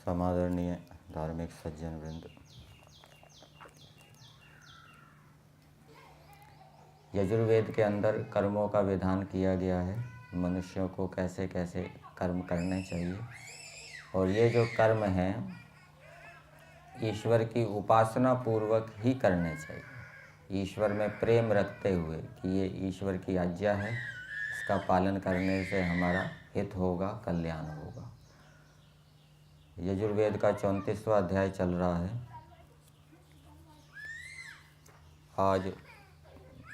समादरणीय धार्मिक सज्जन वृंद, यजुर्वेद के अंदर कर्मों का विधान किया गया है। मनुष्यों को कैसे कैसे कर्म करने चाहिए, और ये जो कर्म हैं ईश्वर की उपासना पूर्वक ही करने चाहिए, ईश्वर में प्रेम रखते हुए कि ये ईश्वर की आज्ञा है, इसका पालन करने से हमारा हित होगा, कल्याण होगा। यजुर्वेद का 34वां अध्याय चल रहा है। आज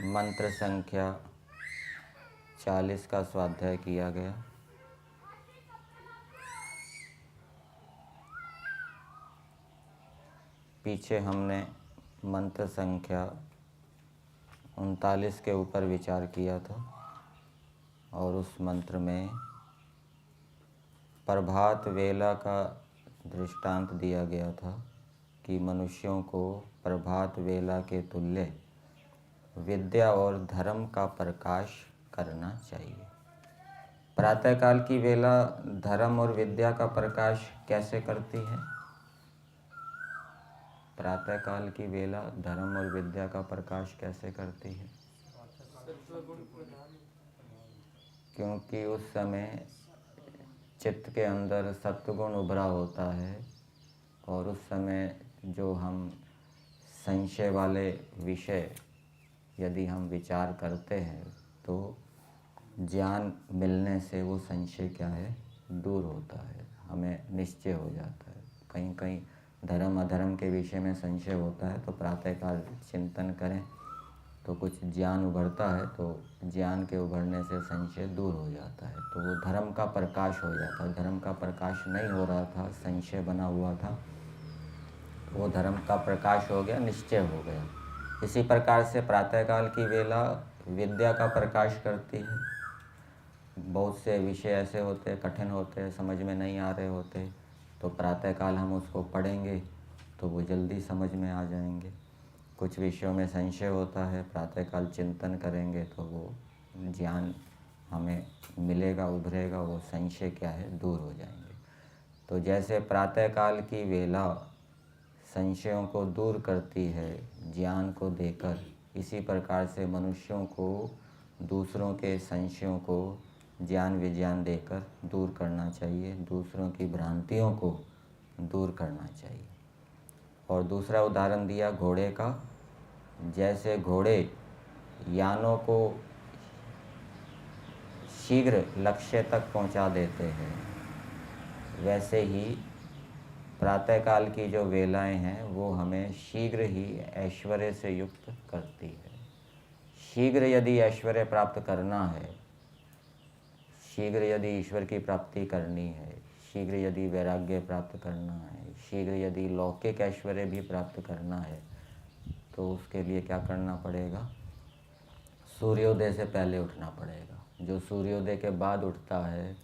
मंत्र संख्या 40 का स्वाध्याय किया गया। पीछे हमने मंत्र संख्या 39 के ऊपर विचार किया था, और उस मंत्र में प्रभात वेला का दृष्टांत दिया गया था कि मनुष्यों को प्रभात वेला के तुल्य विद्या और धर्म का प्रकाश करना चाहिए। प्रातःकाल की वेला धर्म और विद्या का प्रकाश कैसे करती है? प्रातःकाल की वेला धर्म और विद्या का प्रकाश कैसे करती है? क्योंकि उस समय चित्त के अंदर सत्वगुण उभरा होता है, और उस समय जो हम संशय वाले विषय यदि हम विचार करते हैं तो ज्ञान मिलने से वो संशय क्या है, दूर होता है, हमें निश्चय हो जाता है। कहीं कहीं धर्म अधर्म के विषय में संशय होता है तो प्रातःकाल चिंतन करें तो कुछ ज्ञान उभरता है, तो ज्ञान के उभरने से संशय दूर हो जाता है, तो वो धर्म का प्रकाश हो जाता है। धर्म का प्रकाश नहीं हो रहा था, संशय बना हुआ था, वो धर्म का प्रकाश हो गया, निश्चय हो गया। इसी प्रकार से प्रातःकाल की वेला विद्या का प्रकाश करती है। बहुत से विषय ऐसे होते हैं, कठिन होते हैं, समझ में नहीं आ रहे होते, तो प्रातःकाल हम उसको पढ़ेंगे तो वो जल्दी समझ में आ जाएंगे। कुछ विषयों में संशय होता है, प्रातःकाल चिंतन करेंगे तो वो ज्ञान हमें मिलेगा, उभरेगा, वो संशय क्या है, दूर हो जाएंगे। तो जैसे प्रातःकाल की वेला संशयों को दूर करती है ज्ञान को देकर, इसी प्रकार से मनुष्यों को दूसरों के संशयों को ज्ञान विज्ञान देकर दूर करना चाहिए, दूसरों की भ्रांतियों को दूर करना चाहिए। और दूसरा उदाहरण दिया घोड़े का। जैसे घोड़े यानों को शीघ्र लक्ष्य तक पहुंचा देते हैं, वैसे ही प्रातःकाल की जो वेलाएं हैं वो हमें शीघ्र ही ऐश्वर्य से युक्त करती है। शीघ्र यदि ऐश्वर्य प्राप्त करना है, शीघ्र यदि ईश्वर की प्राप्ति करनी है, शीघ्र यदि वैराग्य प्राप्त करना है, शीघ्र यदि लौकिक ऐश्वर्य भी प्राप्त करना है, तो उसके लिए क्या करना पड़ेगा? सूर्योदय से पहले उठना पड़ेगा। जो सूर्योदय के बाद उठता है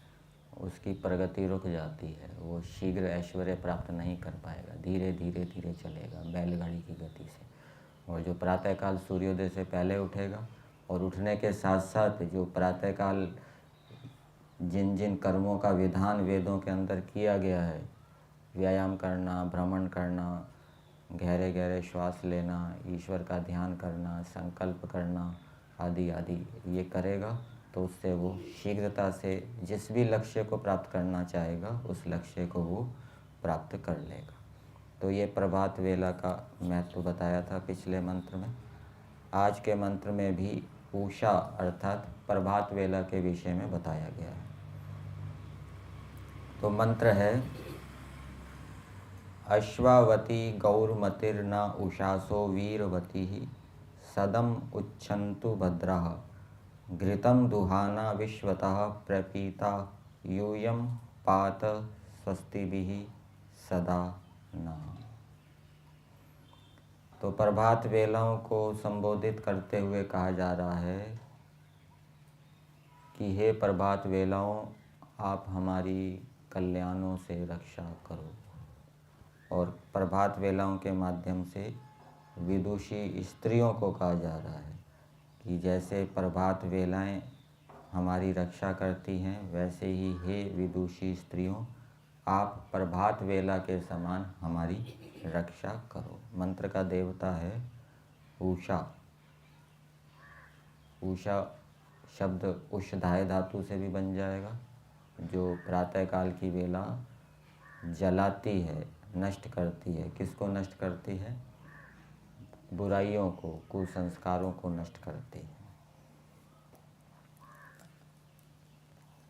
उसकी प्रगति रुक जाती है, वो शीघ्र ऐश्वर्य प्राप्त नहीं कर पाएगा, धीरे धीरे धीरे चलेगा बैलगाड़ी की गति से। और जो प्रातःकाल सूर्योदय से पहले उठेगा, और उठने के साथ साथ जो प्रातःकाल जिन जिन कर्मों का विधान वेदों के अंदर किया गया है, व्यायाम करना, भ्रमण करना, गहरे गहरे श्वास लेना, ईश्वर का ध्यान करना, संकल्प करना आदि आदि, ये करेगा तो उससे वो शीघ्रता से जिस भी लक्ष्य को प्राप्त करना चाहेगा उस लक्ष्य को वो प्राप्त कर लेगा। तो ये प्रभात वेला का महत्व बताया था पिछले मंत्र में। आज के मंत्र में भी उषा अर्थात प्रभात वेला के विषय में बताया गया है। तो मंत्र है, अश्वावती गौरमतिर्न उषासो वीरवती सदम उच्छन्तु भद्रः घृतं दुहाना विश्वतः प्रपीता यूयं पात स्वस्तिभिः सदा नः। तो प्रभात वेलाओं को संबोधित करते हुए कहा जा रहा है कि हे प्रभात वेलाओं, आप हमारी कल्याणों से रक्षा करो। और प्रभात वेलाओं के माध्यम से विदुषी स्त्रियों को कहा जा रहा है कि जैसे प्रभात वेलाएं हमारी रक्षा करती हैं, वैसे ही हे विदुषी स्त्रियों, आप प्रभात वेला के समान हमारी रक्षा करो। मंत्र का देवता है उषा। उषा शब्द उषधाय धातु से भी बन जाएगा, जो प्रातःकाल की वेला जलाती है, नष्ट करती है। किसको नष्ट करती है? बुराइयों को, कुसंस्कारों को नष्ट करती है।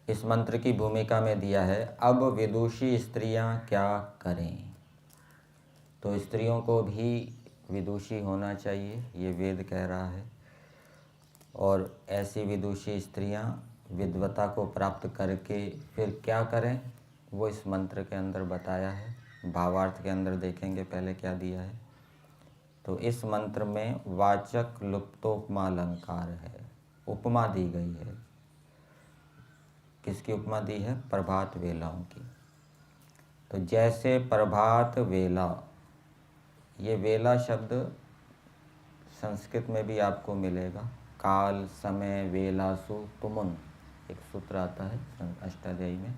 इस मंत्र की भूमिका में दिया है, अब विदुषी स्त्रियां क्या करें। तो स्त्रियों को भी विदुषी होना चाहिए, ये वेद कह रहा है। और ऐसी विदुषी स्त्रियां विद्वता को प्राप्त करके फिर क्या करें, वो इस मंत्र के अंदर बताया है। भावार्थ के अंदर देखेंगे पहले क्या दिया है। तो इस मंत्र में वाचक् लुप्तोपमा अलंकार है, उपमा दी गई है। किसकी उपमा दी है? प्रभात वेलाओं की। तो जैसे प्रभात वेला, ये वेला शब्द संस्कृत में भी आपको मिलेगा। काल समय वेलासु तुमुन, एक सूत्र आता है अष्टाध्यायी में।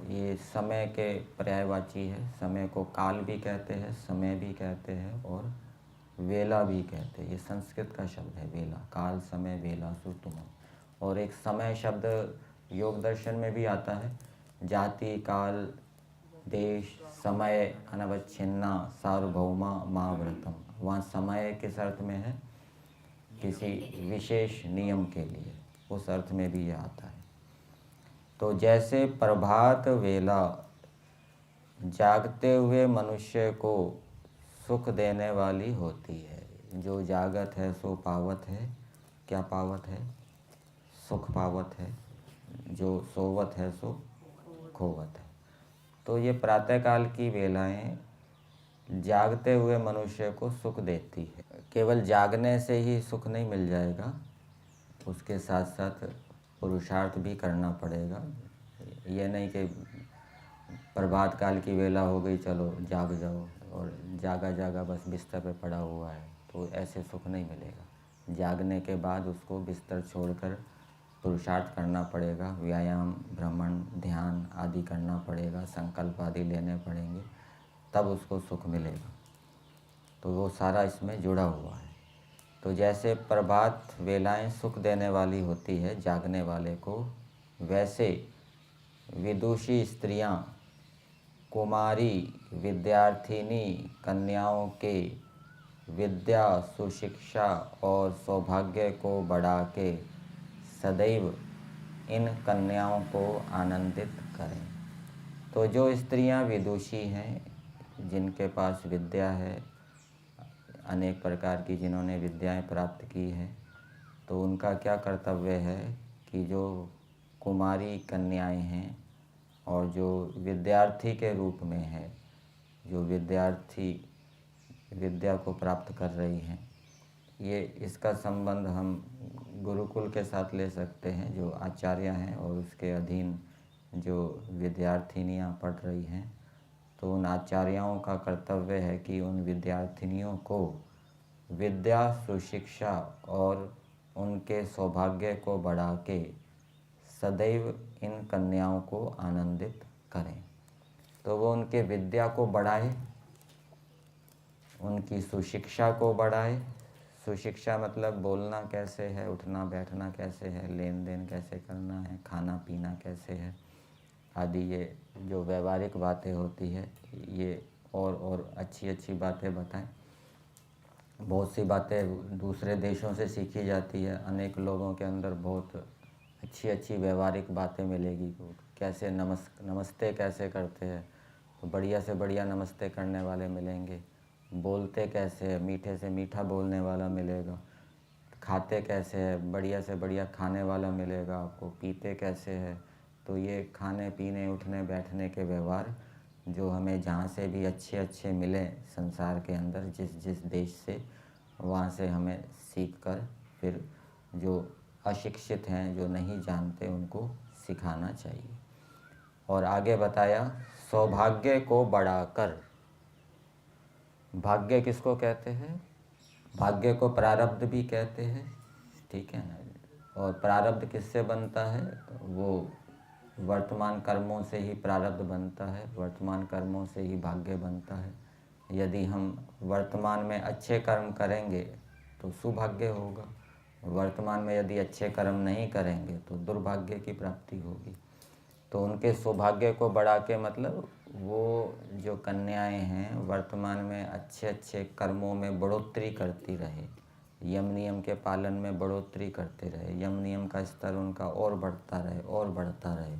ये समय के पर्यायवाची है। समय को काल भी कहते हैं, समय भी कहते हैं और वेला भी कहते हैं। ये संस्कृत का शब्द है वेला, काल समय वेलासु तुमुन। और एक समय शब्द योग दर्शन में भी आता है। जाति काल देश समय अनवच्छिन्ना सार्वभौमा महाव्रतम। वहाँ समय किस अर्थ में है? किसी विशेष नियम के लिए, उस अर्थ में भी यह आता है। तो जैसे प्रभात वेला जागते हुए मनुष्य को सुख देने वाली होती है। जो जागत है सो पावत है। क्या पावत है? सुख पावत है। जो सोवत है सो खोवत है। तो ये प्रातःकाल की वेलाएं जागते हुए मनुष्य को सुख देती है। केवल जागने से ही सुख नहीं मिल जाएगा, उसके साथ साथ पुरुषार्थ भी करना पड़ेगा। ये नहीं कि प्रभात काल की वेला हो गई चलो जाग जाओ और जागा जागा बस बिस्तर पे पड़ा हुआ है, तो ऐसे सुख नहीं मिलेगा। जागने के बाद उसको बिस्तर छोड़कर पुरुषार्थ करना पड़ेगा, व्यायाम भ्रमण ध्यान आदि करना पड़ेगा, संकल्प आदि लेने पड़ेंगे, तब उसको सुख मिलेगा। तो वो सारा इसमें जुड़ा हुआ है। तो जैसे प्रभात वेलाएं सुख देने वाली होती है जागने वाले को, वैसे विदुषी स्त्रियां कुमारी विद्यार्थिनी कन्याओं के विद्या सुशिक्षा और सौभाग्य को बढ़ा के सदैव इन कन्याओं को आनंदित करें। तो जो स्त्रियां विदुषी हैं, जिनके पास विद्या है अनेक प्रकार की, जिन्होंने विद्याएं प्राप्त की हैं, तो उनका क्या कर्तव्य है कि जो कुमारी कन्याएं हैं और जो विद्यार्थी के रूप में है, जो विद्यार्थी विद्या को प्राप्त कर रही हैं, ये इसका संबंध हम गुरुकुल के साथ ले सकते हैं। जो आचार्य हैं और उसके अधीन जो विद्यार्थिनियां पढ़ रही हैं, तो उन आचार्यों का कर्तव्य है कि उन विद्यार्थिनियों को विद्या सुशिक्षा और उनके सौभाग्य को बढ़ा के सदैव इन कन्याओं को आनंदित करें। तो वो उनके विद्या को बढ़ाए, उनकी सुशिक्षा को बढ़ाए। सुशिक्षा मतलब बोलना कैसे है, उठना बैठना कैसे है, लेन देन कैसे करना है, खाना पीना कैसे है आदि, ये जो व्यवहारिक बातें होती है, ये और अच्छी अच्छी बातें बताएं। बहुत सी बातें दूसरे देशों से सीखी जाती है। अनेक लोगों के अंदर बहुत अच्छी अच्छी व्यवहारिक बातें मिलेगी। कैसे नमस्ते कैसे करते हैं, तो बढ़िया से बढ़िया नमस्ते करने वाले मिलेंगे। बोलते कैसे है, मीठे से मीठा बोलने वाला मिलेगा। खाते कैसे है, बढ़िया से बढ़िया खाने वाला मिलेगा आपको। पीते कैसे है, तो ये खाने पीने उठने बैठने के व्यवहार जो हमें जहाँ से भी अच्छे अच्छे मिले संसार के अंदर, जिस जिस देश से, वहाँ से हमें सीख कर फिर जो अशिक्षित हैं, जो नहीं जानते, उनको सिखाना चाहिए। और आगे बताया, सौभाग्य को बढ़ाकर। भाग्य किसको कहते हैं? भाग्य को प्रारब्ध भी कहते हैं, ठीक है ना। और प्रारब्ध किससे बनता है? वो वर्तमान कर्मों से ही प्रारब्ध बनता है, वर्तमान कर्मों से ही भाग्य बनता है। यदि हम वर्तमान में अच्छे कर्म करेंगे तो सुभाग्य होगा, वर्तमान में यदि अच्छे कर्म नहीं करेंगे तो दुर्भाग्य की प्राप्ति होगी। तो उनके सौभाग्य को बढ़ा के मतलब वो जो कन्याएं हैं वर्तमान में अच्छे अच्छे कर्मों में बढ़ोतरी करती रहे, यम नियम के पालन में बढ़ोतरी करते रहे, यम नियम का स्तर उनका और बढ़ता रहे और बढ़ता रहे,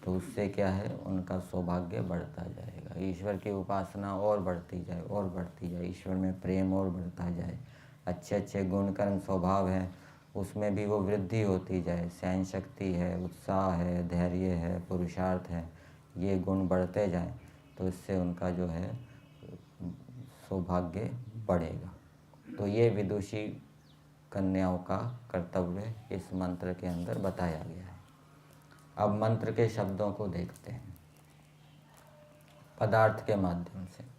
तो उससे क्या है, उनका सौभाग्य बढ़ता जाएगा। ईश्वर की उपासना और बढ़ती जाए और बढ़ती जाए, ईश्वर में प्रेम और बढ़ता जाए, अच्छे अच्छे गुण कर्म स्वभाव है उसमें भी वो वृद्धि होती जाए, सहन शक्ति है, उत्साह है, धैर्य है, पुरुषार्थ है, ये गुण बढ़ते जाएं, तो इससे उनका जो है सौभाग्य बढ़ेगा। तो ये विदुषी कन्याओं का कर्तव्य इस मंत्र के अंदर बताया गया है। अब मंत्र के शब्दों को देखते हैं पदार्थ के माध्यम से।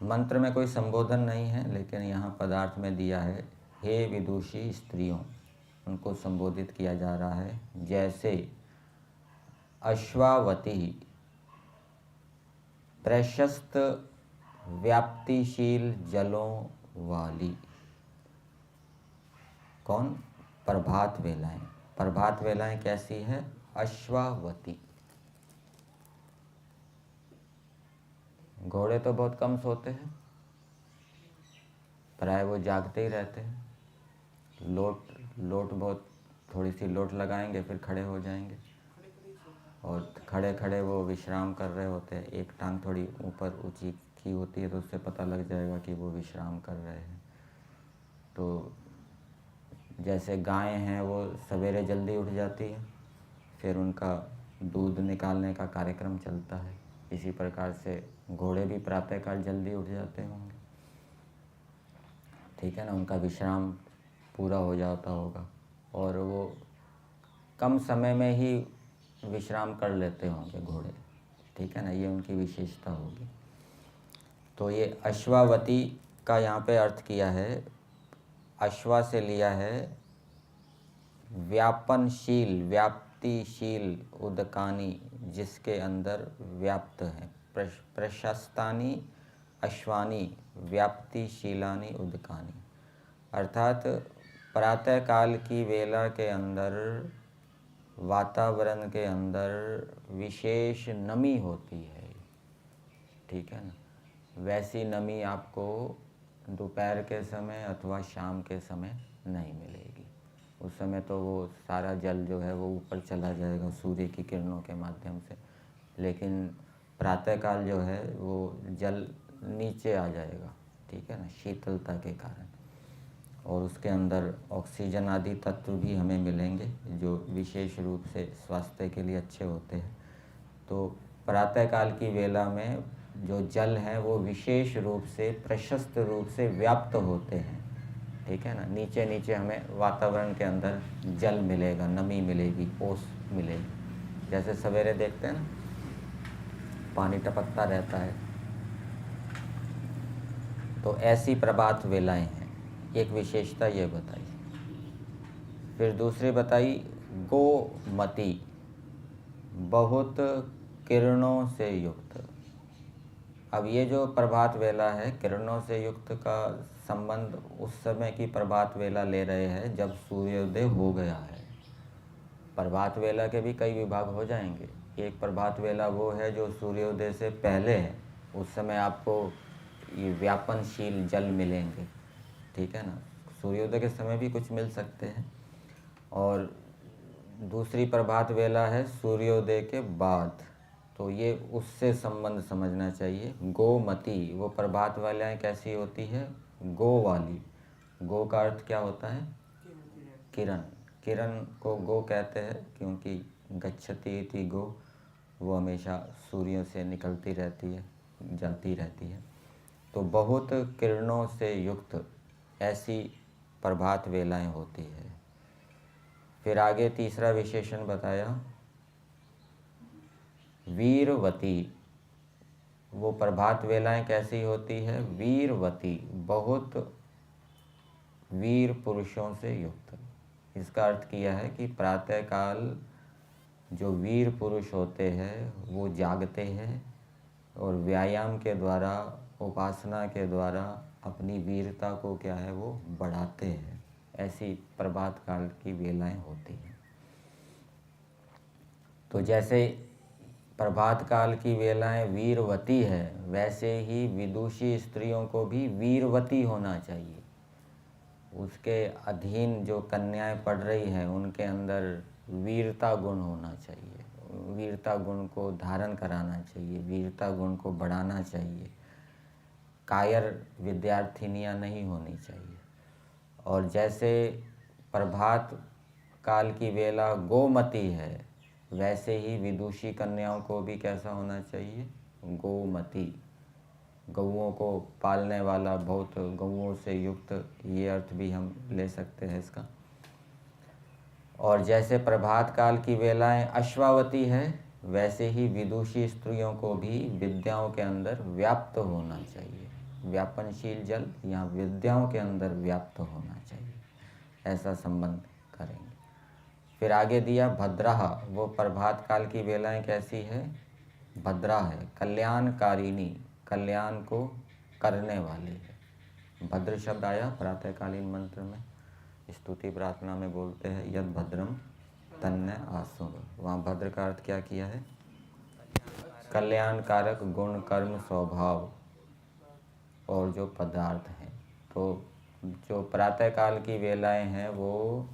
मंत्र में कोई संबोधन नहीं है, लेकिन यहाँ पदार्थ में दिया है, हे विदुषी स्त्रियों, उनको संबोधित किया जा रहा है। जैसे अश्वावती प्रशस्त व्याप्तिशील जलों वाली। कौन? प्रभात वेलाएं। प्रभात वेलाएं कैसी है? अश्वावती। घोड़े तो बहुत कम सोते हैं, प्राय वो जागते ही रहते हैं। लोट बहुत थोड़ी सी लोट लगाएंगे फिर खड़े हो जाएंगे, और खड़े खड़े वो विश्राम कर रहे होते हैं। एक टांग थोड़ी ऊपर ऊंची की होती है तो उससे पता लग जाएगा कि वो विश्राम कर रहे हैं। तो जैसे गायें हैं वो सवेरे जल्दी उठ जाती है, फिर उनका दूध निकालने का कार्यक्रम चलता है, इसी प्रकार से घोड़े भी प्रातःकाल जल्दी उठ जाते होंगे, ठीक है ना। उनका विश्राम पूरा हो जाता होगा और वो कम समय में ही विश्राम कर लेते होंगे घोड़े, ठीक है ना, ये उनकी विशेषता होगी। तो ये अश्वावती का यहाँ पे अर्थ किया है, अश्वा से लिया है व्यापनशील, व्याप्तिशील उदकानी, जिसके अंदर व्याप्त है। प्रशस्तानी अश्वानी व्याप्तिशीलानी उदकानी, अर्थात प्रातःकाल की वेला के अंदर वातावरण के अंदर विशेष नमी होती है, ठीक है ना। वैसी नमी आपको दोपहर के समय अथवा शाम के समय नहीं मिलेगी। उस समय तो वो सारा जल जो है वो ऊपर चला जाएगा सूर्य की किरणों के माध्यम से, लेकिन प्रातःकाल जो है वो जल नीचे आ जाएगा, ठीक है ना, शीतलता के कारण। और उसके अंदर ऑक्सीजन आदि तत्व भी हमें मिलेंगे जो विशेष रूप से स्वास्थ्य के लिए अच्छे होते हैं। तो प्रातःकाल की वेला में जो जल है वो विशेष रूप से प्रशस्त रूप से व्याप्त होते हैं, ठीक है ना। नीचे नीचे हमें वातावरण के अंदर जल मिलेगा, नमी मिलेगी, ओस मिलेगी। जैसे सवेरे देखते हैं ना पानी टपकता रहता है, तो ऐसी प्रभात वेलाएं हैं। एक विशेषता ये बताई। फिर दूसरी बताई गोमती, बहुत किरणों से युक्त। अब ये जो प्रभात वेला है किरणों से युक्त का संबंध उस समय की प्रभात वेला ले रहे हैं जब सूर्योदय हो गया है। प्रभात वेला के भी कई विभाग हो जाएंगे। एक प्रभात वेला वो है जो सूर्योदय से पहले है, उस समय आपको ये व्यापनशील जल मिलेंगे, ठीक है ना। सूर्योदय के समय भी कुछ मिल सकते हैं। और दूसरी प्रभात वेला है सूर्योदय के बाद, तो ये उससे संबंध समझना चाहिए। गोमती, वो प्रभात वेलाएं कैसी होती है? गो वाली। गो का अर्थ क्या होता है? किरण। किरण को गो कहते हैं क्योंकि गच्छति इति गो, वो हमेशा सूर्य से निकलती रहती है, जाती रहती है। तो बहुत किरणों से युक्त ऐसी प्रभात वेलाएं होती है। फिर आगे तीसरा विशेषण बताया वीरवती। वो प्रभात वेलाएं कैसी होती है? वीरवती, बहुत वीर पुरुषों से युक्त। इसका अर्थ किया है कि प्रातःकाल जो वीर पुरुष होते हैं वो जागते हैं और व्यायाम के द्वारा, उपासना के द्वारा अपनी वीरता को क्या है वो बढ़ाते हैं। ऐसी प्रभात काल की वेलाएं होती हैं। तो जैसे प्रभात काल की वेलाएं वीरवती है, वैसे ही विदुषी स्त्रियों को भी वीरवती होना चाहिए। उसके अधीन जो कन्याएं पढ़ रही हैं उनके अंदर वीरता गुण होना चाहिए, वीरता गुण को धारण कराना चाहिए, वीरता गुण को बढ़ाना चाहिए। कायर विद्यार्थिनियां नहीं होनी चाहिए। और जैसे प्रभात काल की वेला गोमती है, वैसे ही विदुषी कन्याओं को भी कैसा होना चाहिए? गोमती, गौओं को पालने वाला, बहुत गौओं से युक्त, ये अर्थ भी हम ले सकते हैं इसका। और जैसे प्रभात काल की वेलाएं अश्वावती है, वैसे ही विदुषी स्त्रियों को भी विद्याओं के अंदर व्याप्त होना चाहिए। व्यापनशील जल यहाँ विद्याओं के अंदर व्याप्त होना चाहिए, ऐसा संबंध करेंगे। फिर आगे दिया भद्राह। वो प्रभात काल की वेलाएं कैसी है? भद्रा है, कल्याणकारिणी, कल्याण को करने वाली है। भद्र शब्द आया प्रातःकालीन मंत्र में, स्तुति प्रार्थना में बोलते हैं यद भद्रम तन्ने आसु। वहाँ भद्र का अर्थ क्या किया है? कल्याणकारक गुण, कर्म, स्वभाव और जो पदार्थ हैं। तो जो प्रातःकाल की वेलाएं हैं वो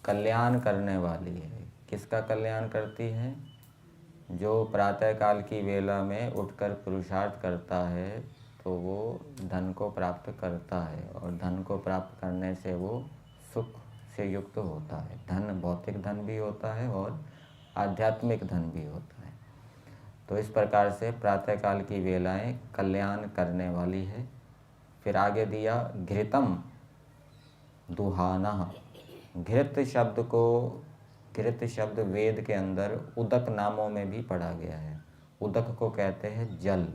कल्याण करने वाली है। किसका कल्याण करती है? जो प्रातःकाल की वेला में उठकर पुरुषार्थ करता है तो वो धन को प्राप्त करता है, और धन को प्राप्त करने से वो सुख से युक्त होता है। धन भौतिक धन भी होता है और आध्यात्मिक धन भी होता है। तो इस प्रकार से प्रातःकाल की वेलाएं कल्याण करने वाली है। फिर आगे दिया घृतम दुहाना। घृत शब्द को, घृत शब्द वेद के अंदर उदक नामों में भी पढ़ा गया है। उदक को कहते हैं जल।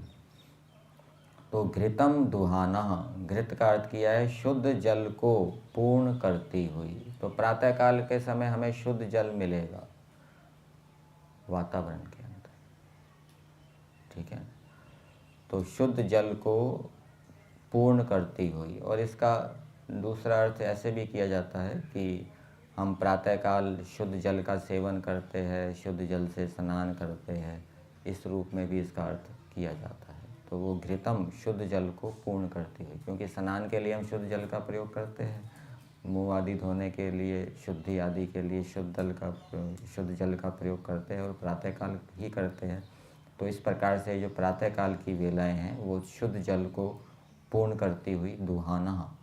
तो घृतम दुहाना, घृत का अर्थ किया है शुद्ध जल को पूर्ण करती हुई। तो प्रातःकाल के समय हमें शुद्ध जल मिलेगा वातावरण के अंदर, ठीक है। तो शुद्ध जल को पूर्ण करती हुई। और इसका दूसरा अर्थ ऐसे भी किया जाता है कि हम प्रातःकाल शुद्ध जल का सेवन करते हैं, शुद्ध जल से स्नान करते हैं, इस रूप में भी इसका अर्थ किया जाता है। तो वो घृतम शुद्ध जल को पूर्ण करती हुई, क्योंकि स्नान के लिए हम शुद्ध जल का प्रयोग करते हैं, मुँह आदि धोने के लिए, शुद्धि आदि के लिए शुद्ध जल का प्रयोग करते हैं और प्रातःकाल ही करते हैं। तो इस प्रकार से जो प्रातःकाल की वेलाएं हैं वो शुद्ध जल को पूर्ण करती हुई दुहाना।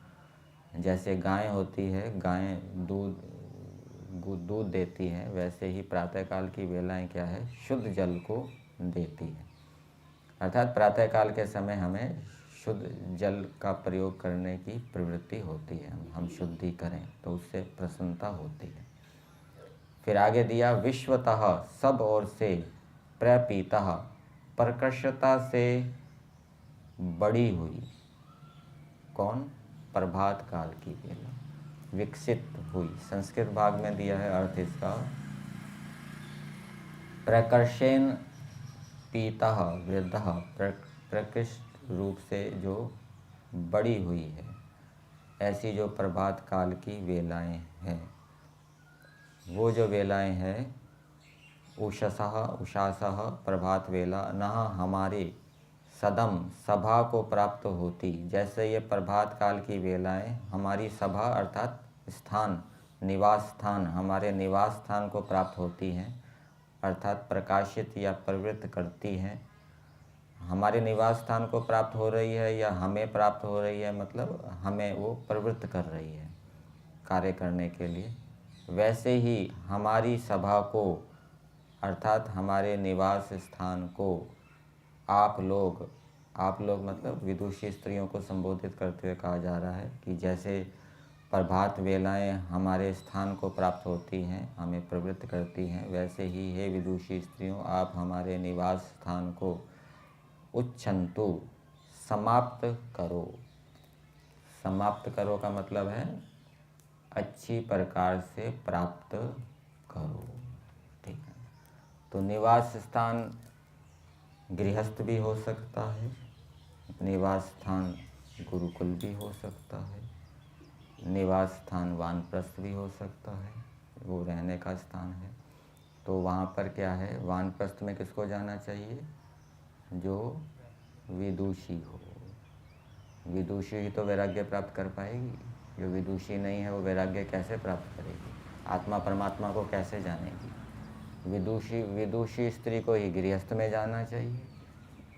जैसे गाय होती है, गाय दूध देती है, वैसे ही प्रातःकाल की वेलाएं क्या है? शुद्ध जल को देती है। अर्थात प्रातःकाल के समय हमें शुद्ध जल का प्रयोग करने की प्रवृत्ति होती है। हम शुद्धि करें तो उससे प्रसन्नता होती है। फिर आगे दिया विश्वतः, सब ओर से, प्रपीतः, प्रकर्षता से बड़ी हुई। कौन? प्रभात काल की वेला विकसित हुई। संस्कृत भाग में दिया है अर्थ इसका, प्रकर्षेण पीतः वृद्धः, प्रकृष्ट रूप से जो बड़ी हुई है। ऐसी जो प्रभात काल की वेलाएं हैं, वो जो वेलाएं हैं उषासः प्रभात वेला न हमारे सदम, सभा को प्राप्त होती। जैसे ये प्रभात काल की वेलाएं हमारी सभा अर्थात स्थान, निवास स्थान, हमारे निवास स्थान को प्राप्त होती हैं, अर्थात प्रकाशित या प्रवृत्त करती हैं। हमारे निवास स्थान को प्राप्त हो रही है या हमें प्राप्त हो रही है, मतलब हमें वो प्रवृत्त कर रही है कार्य करने के लिए। वैसे ही हमारी सभा को अर्थात हमारे निवास स्थान को आप लोग मतलब विदुषी स्त्रियों को संबोधित करते हुए कहा जा रहा है कि जैसे प्रभात वेलाएं हमारे स्थान को प्राप्त होती हैं, हमें प्रवृत्त करती हैं, वैसे ही हे विदुषी स्त्रियों, आप हमारे निवास स्थान को उच्छन्तु, समाप्त करो। समाप्त करो का मतलब है अच्छी प्रकार से प्राप्त करो। ठीक है। तो निवास स्थान गृहस्थ भी हो सकता है, निवास स्थान गुरुकुल भी हो सकता है, निवास स्थान वानप्रस्थ भी हो सकता है, वो रहने का स्थान है। तो वहाँ पर क्या है, वानप्रस्थ में किसको जाना चाहिए? जो विदुषी हो। विदुषी ही तो वैराग्य प्राप्त कर पाएगी। जो विदुषी नहीं है वो वैराग्य कैसे प्राप्त करेगी? आत्मा परमात्मा को कैसे जानेगी? विदुषी स्त्री को ही गृहस्थ में जाना चाहिए।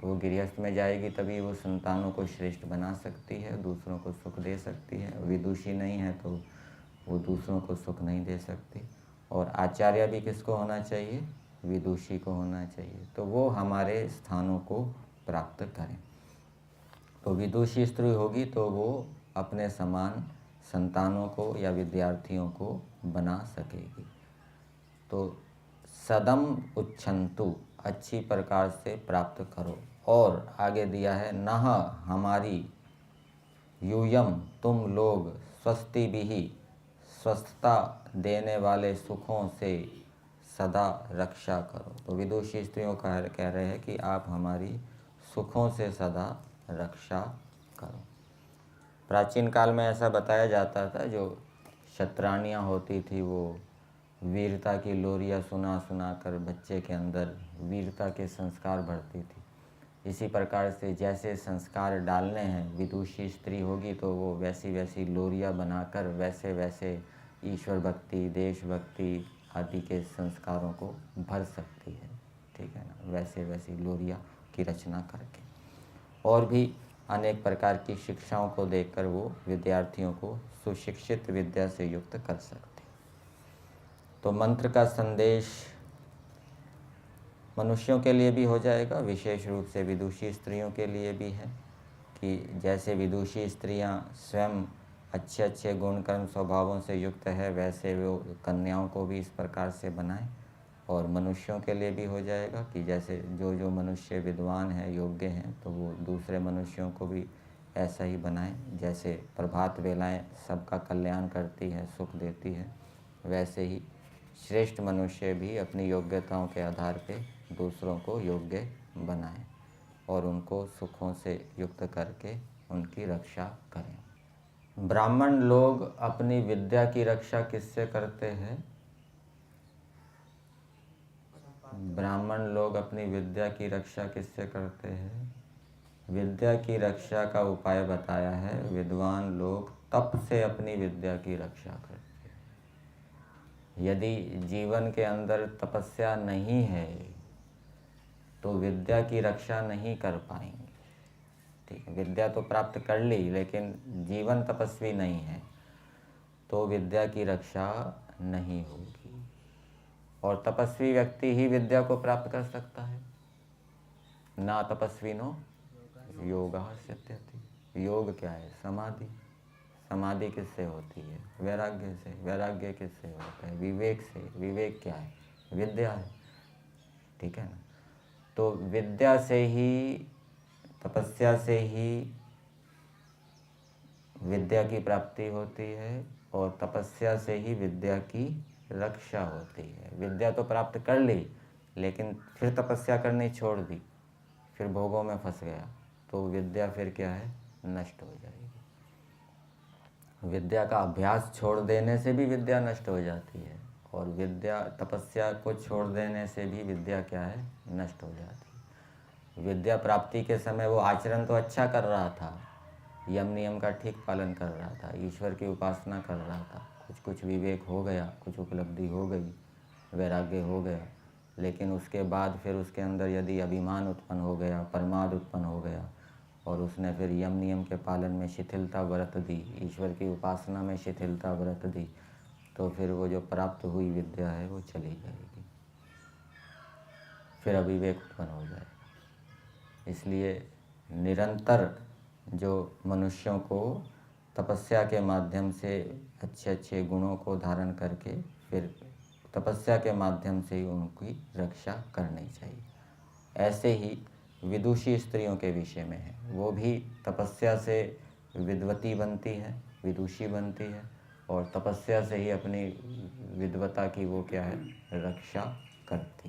वो गृहस्थ में जाएगी तभी वो संतानों को श्रेष्ठ बना सकती है, दूसरों को सुख दे सकती है। विदुषी नहीं है तो वो दूसरों को सुख नहीं दे सकती। और आचार्य भी किसको होना चाहिए? विदुषी को होना चाहिए। तो वो हमारे स्थानों को प्राप्त करें। तो विदुषी स्त्री होगी तो वो अपने समान संतानों को या विद्यार्थियों को बना सकेगी। तो सदम उच्छन्तु, अच्छी प्रकार से प्राप्त करो। और आगे दिया है नह हमारी, यूयम तुम लोग, स्वस्ति भी, स्वस्थता देने वाले सुखों से सदा रक्षा करो। तो विदुषी स्त्रियों का कह रहे हैं कि आप हमारी सुखों से सदा रक्षा करो। प्राचीन काल में ऐसा बताया जाता था, जो क्षत्राणियाँ होती थी वो वीरता की लोरियाँ सुना सुना कर बच्चे के अंदर वीरता के संस्कार भरती थी। इसी प्रकार से जैसे संस्कार डालने हैं, विदुषी स्त्री होगी तो वो वैसी वैसी लोरियाँ बनाकर वैसे वैसे ईश्वर भक्ति, देशभक्ति आदि के संस्कारों को भर सकती है। ठीक है ना? वैसे वैसी लोरियाँ की रचना करके और भी अनेक प्रकार की शिक्षाओं को देकर वो विद्यार्थियों को सुशिक्षित विद्या से युक्त कर सकते। तो मंत्र का संदेश मनुष्यों के लिए भी हो जाएगा, विशेष रूप से विदुषी स्त्रियों के लिए भी है कि जैसे विदुषी स्त्रियां स्वयं अच्छे अच्छे गुण कर्म स्वभावों से युक्त है, वैसे वो कन्याओं को भी इस प्रकार से बनाएं। और मनुष्यों के लिए भी हो जाएगा कि जैसे जो जो मनुष्य विद्वान है, योग्य हैं, तो वो दूसरे मनुष्यों को भी ऐसा ही बनाएं। जैसे प्रभात वेलाएं सबका कल्याण करती है, सुख देती है, वैसे ही श्रेष्ठ मनुष्य भी अपनी योग्यताओं के आधार पे दूसरों को योग्य बनाएं और उनको सुखों से युक्त करके उनकी रक्षा करें। ब्राह्मण लोग अपनी विद्या की रक्षा किससे करते हैं? ब्राह्मण लोग अपनी विद्या की रक्षा किससे करते हैं? विद्या की रक्षा का उपाय बताया है। विद्वान लोग तप से अपनी विद्या की रक्षा करते हैं। यदि जीवन के अंदर तपस्या नहीं है तो विद्या की रक्षा नहीं कर पाएंगे। ठीक है, विद्या तो प्राप्त कर ली लेकिन जीवन तपस्वी नहीं है तो विद्या की रक्षा नहीं होगी। और तपस्वी व्यक्ति ही विद्या को प्राप्त कर सकता है। ना तपस्विनो योगः सिद्ध्यति। योग क्या है? समाधि। समाधि किससे होती है? वैराग्य से। वैराग्य किससे होता है? विवेक से। विवेक क्या है? विद्या है। ठीक है ना? तो विद्या से ही, तपस्या से ही विद्या की प्राप्ति होती है और तपस्या से ही विद्या की रक्षा होती है। विद्या तो प्राप्त कर ली लेकिन फिर तपस्या करनी छोड़ दी, फिर भोगों में फंस गया, तो विद्या फिर क्या है? नष्ट हो जाएगी। विद्या का अभ्यास छोड़ देने से भी विद्या नष्ट हो जाती है और विद्या, तपस्या को छोड़ देने से भी विद्या क्या है? नष्ट हो जाती है। विद्या प्राप्ति के समय वो आचरण तो अच्छा कर रहा था, यम नियम का ठीक पालन कर रहा था, ईश्वर की उपासना कर रहा था, कुछ विवेक हो गया, कुछ उपलब्धि हो गई, वैराग्य हो गया, लेकिन उसके बाद फिर उसके अंदर यदि अभिमान उत्पन्न हो गया, प्रमाद उत्पन्न हो गया और उसने फिर यम नियम के पालन में शिथिलता बरत दी, ईश्वर की उपासना में शिथिलता बरत दी, तो फिर वो जो प्राप्त हुई विद्या है वो चली जाएगी, फिर अविवेक उत्पन्न हो जाएगा। इसलिए निरंतर जो मनुष्यों को तपस्या के माध्यम से अच्छे अच्छे गुणों को धारण करके फिर तपस्या के माध्यम से ही उनकी रक्षा करनी चाहिए। ऐसे ही विदुषी स्त्रियों के विषय में है, वो भी तपस्या से विद्वती बनती है, विदुषी बनती है और तपस्या से ही अपनी विद्वता की वो क्या है, रक्षा करती है।